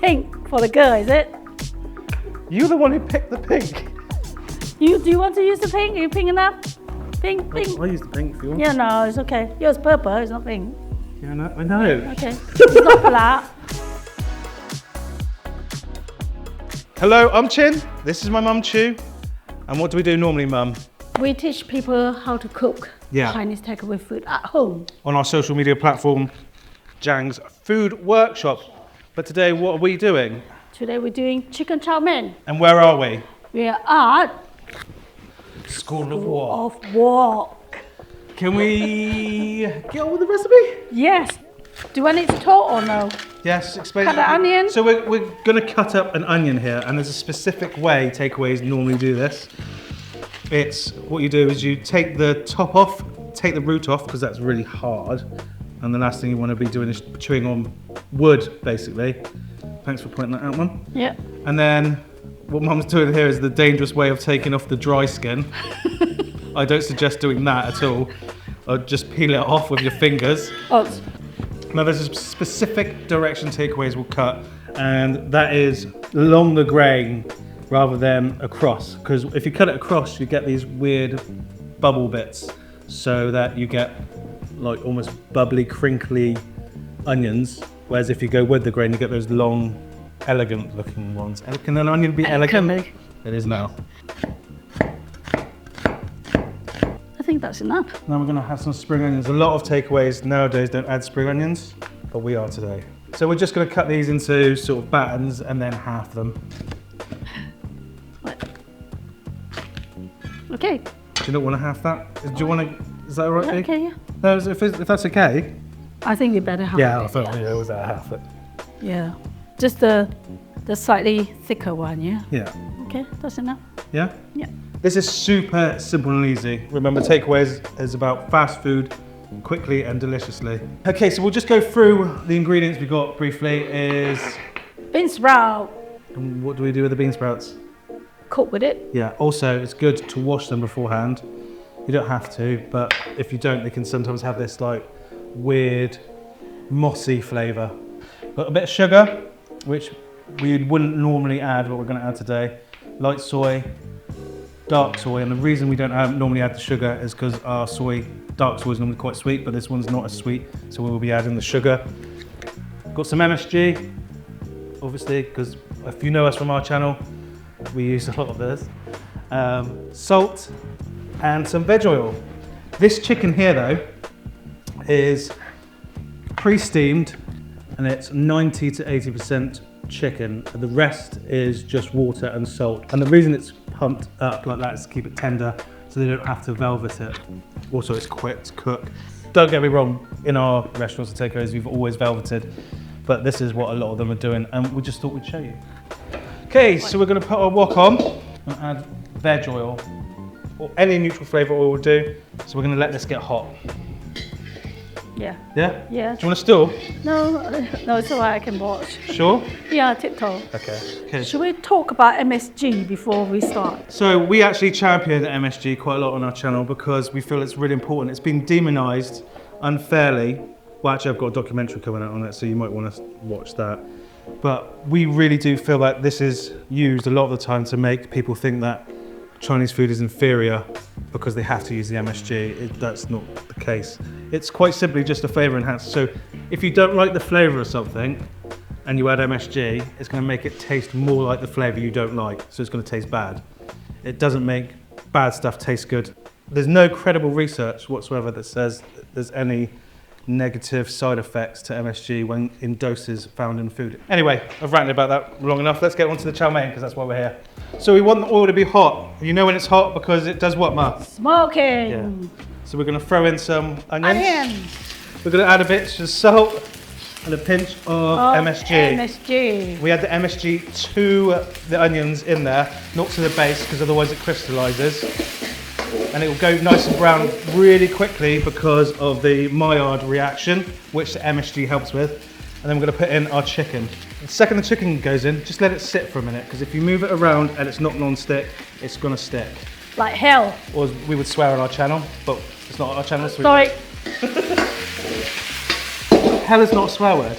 pink for the girl, is it? You're the one who picked the pink. Do you want to use the pink? Are you pink enough? Pink. I use the pink if you want. Yeah, no, it's okay. Yours purple, it's not pink. Yeah, I know. Okay, it's not for that. Hello, I'm Chin. This is my mum, Choo. And what do we do normally, Mum? We teach people how to cook Chinese takeaway food at home. On our social media platform, Jang's Food Workshop. But today, what are we doing? Today we're doing chicken chow mein. And where are we? We are at School of Wok. of Wok. Can we get on with the recipe? Yes. Do I need to talk or no? Yes, explain. Cut the onion. So we're going to cut up an onion here, and there's a specific way takeaways normally do this. It's what you do is you take the top off, take the root off because that's really hard, and the last thing you want to be doing is chewing on wood, basically. Thanks for pointing that out, Mum. Yeah. And then what Mum's doing here is the dangerous way of taking off the dry skin. I don't suggest doing that at all. Or just peel it off with your fingers. Oh. Now there's a specific direction takeaways will cut, and that is along the grain rather than across. Because if you cut it across, you get these weird bubble bits, so that you get like almost bubbly, crinkly onions. Whereas if you go with the grain, you get those long, elegant looking ones. Can an onion be elegant? It is now. I think that's enough. Now we're going to have some spring onions. A lot of takeaways nowadays don't add spring onions, but we are today. So we're just going to cut these into sort of battens and then half them. Okay. Do you not want to half that? Do you want to? Is that all right? Okay, yeah. No, if that's okay. I think you better half Yeah, it. I thought it was that half it. Yeah. Just the slightly thicker one, yeah? Yeah. Okay, that's enough. Yeah? Yeah. This is super simple and easy. Remember, takeaways is about fast food, quickly and deliciously. Okay, so we'll just go through the ingredients we got briefly. Is Bean sprout. and what do we do with the bean sprouts? Cook with it. Yeah, also it's good to wash them beforehand. You don't have to, but if you don't, they can sometimes have this like weird mossy flavour. Got a bit of sugar, which we wouldn't normally add, but we're going to add today. Light soy, dark soy, and the reason we don't normally add the sugar is because our dark soy is normally quite sweet, but this one's not as sweet, so we will be adding the sugar. Got some MSG, obviously, because if you know us from our channel, we use a lot of this. Salt and some veg oil. This chicken here though is pre-steamed and it's 90 to 80% chicken. The rest is just water and salt. And the reason it's pumped up like that is to keep it tender so they don't have to velvet it. Also it's quick to cook. Don't get me wrong, in our restaurants and takeaways we've always velveted, but this is what a lot of them are doing and we just thought we'd show you. Okay, so we're going to put our wok on and add veg oil, or any neutral flavour oil will do. So we're going to let this get hot. Yeah. Yeah? Yeah. Do you want to still? No, it's all right, I can watch. Sure? Yeah, tiptoe. Okay. Should we talk about MSG before we start? So we actually champion MSG quite a lot on our channel because we feel it's really important. It's been demonised unfairly. Well, actually I've got a documentary coming out on it, so you might want to watch that. But we really do feel like this is used a lot of the time to make people think that Chinese food is inferior because they have to use the MSG. That's not the case. It's quite simply just a flavour enhancer. So if you don't like the flavour of something and you add MSG, it's going to make it taste more like the flavour you don't like. So it's going to taste bad. It doesn't make bad stuff taste good. There's no credible research whatsoever that says there's any negative side effects to MSG when in doses found in food. Anyway, I've ranted about that long enough. Let's get on to the chow mein because that's why we're here. So we want the oil to be hot. You know when it's hot because it does what, Ma? Smoking. Yeah. So we're going to throw in some onions. We're going to add a bit of salt and a pinch of MSG. MSG. We add the MSG to the onions in there, not to the base because otherwise it crystallises. And it will go nice and brown really quickly because of the Maillard reaction, which the MSG helps with. And then we're going to put in our chicken. The second the chicken goes in, just let it sit for a minute, because if you move it around and it's not non-stick, it's going to stick. Like hell. Or as we would swear on our channel, but it's not on our channel. So Sorry. hell is not a swear word.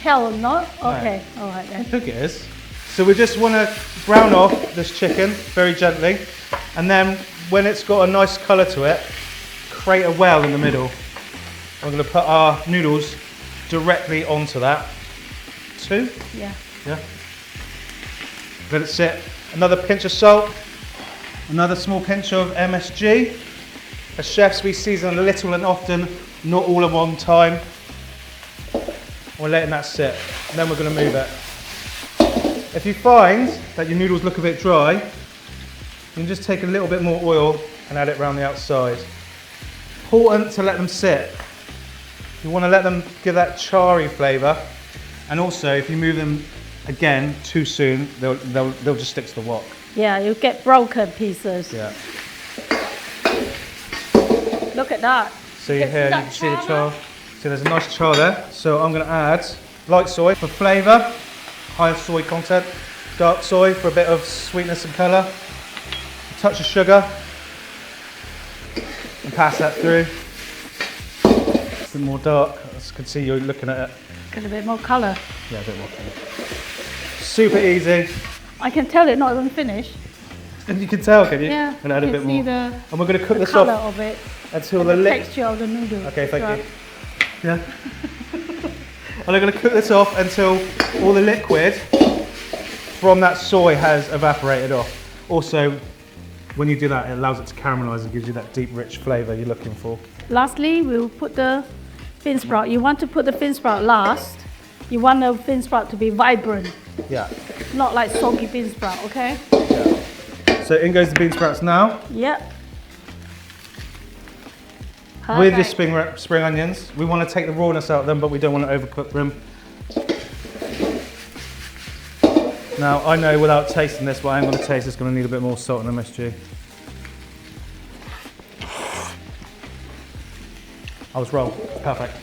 Hell no? Okay, all right I then. think it is. So we just want to brown off this chicken very gently, and then when it's got a nice colour to it, create a well in the middle. We're going to put our noodles directly onto that. 2? Yeah. Yeah. Let it sit. Another pinch of salt, another small pinch of MSG. As chefs, we season a little and often, not all at one time. We're letting that sit, and then we're going to move it. If you find that your noodles look a bit dry, you can just take a little bit more oil and add it around the outside. Important to let them sit. You want to let them give that charry flavour, and also if you move them again too soon, they'll just stick to the wok. Yeah, you get broken pieces. Yeah. Look at that. See here, you can see the char. See, there's a nice char there. So I'm going to add light soy for flavour, higher soy content, dark soy for a bit of sweetness and colour, a touch of sugar, and pass that through. A bit more dark, as you can see you're looking at it. Get a bit more colour. Yeah, a bit more colour. Super easy. I can tell it's not even finished. And you can tell, can you? Yeah. And add a bit more. The, and we're going to cook this colour off of it. until the the texture of the noodle. Okay, thank you. Yeah. And I'm going to cook this off until all the liquid from that soy has evaporated off. Also, when you do that, it allows it to caramelise and gives you that deep, rich flavour you're looking for. Lastly, we'll put the bean sprout. You want to put the bean sprout last. You want the bean sprout to be vibrant. Yeah. Not like soggy bean sprout, okay? Yeah. So in goes the bean sprouts now. Yep. With your spring onions. We want to take the rawness out of them, but we don't want to overcook them. Now, I know without tasting this, what I'm going to taste is going to need a bit more salt and MSG. I was wrong. Perfect.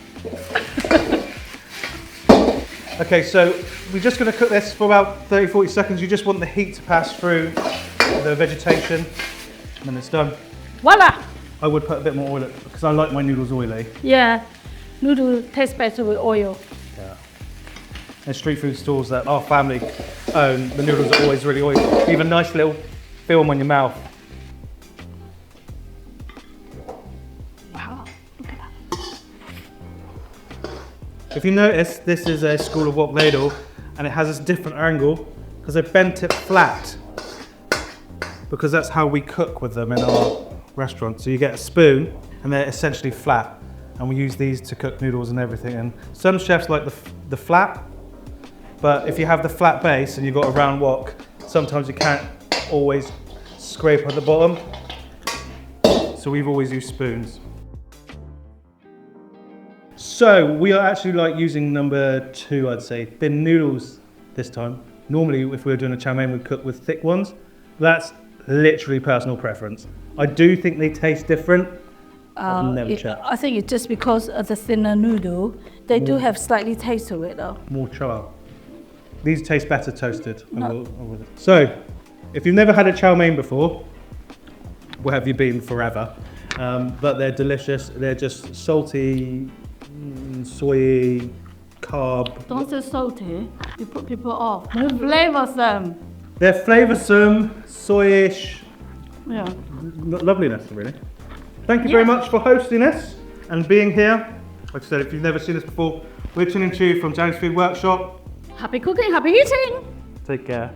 Okay, so we're just going to cook this for about 30-40 seconds. You just want the heat to pass through the vegetation, and then it's done. Voila! I would put a bit more oil because I like my noodles oily. Yeah, noodle tastes better with oil. Yeah. And street food stores that our family own, the noodles are always really oily. Leave a nice little film on your mouth. Wow, look at that. If you notice, this is a School of Wok ladle, and it has this different angle because I bent it flat, because that's how we cook with them in our restaurant. So you get a spoon and they're essentially flat, and we use these to cook noodles and everything. And some chefs like the flat, but if you have the flat base and you've got a round wok, sometimes you can't always scrape at the bottom. So we've always used spoons. So we are actually like using number 2, I'd say, thin noodles this time. Normally if we were doing a chow mein, we'd cook with thick ones. That's literally personal preference. I do think they taste different. I've never checked. I think it's just because of the thinner noodle. They do have slightly taste to it though. More chow. These taste better toasted. So, if you've never had a chow mein before, where have you been forever? But they're delicious. They're just salty, soy, carb. Don't say salty, you put people off. They're flavoursome. They're flavoursome, soyish. Yeah. Loveliness, really. Thank you very much for hosting us and being here. Like I said, if you've never seen us before, we're Choo from John's Food Workshop. Happy cooking, happy eating. Take care.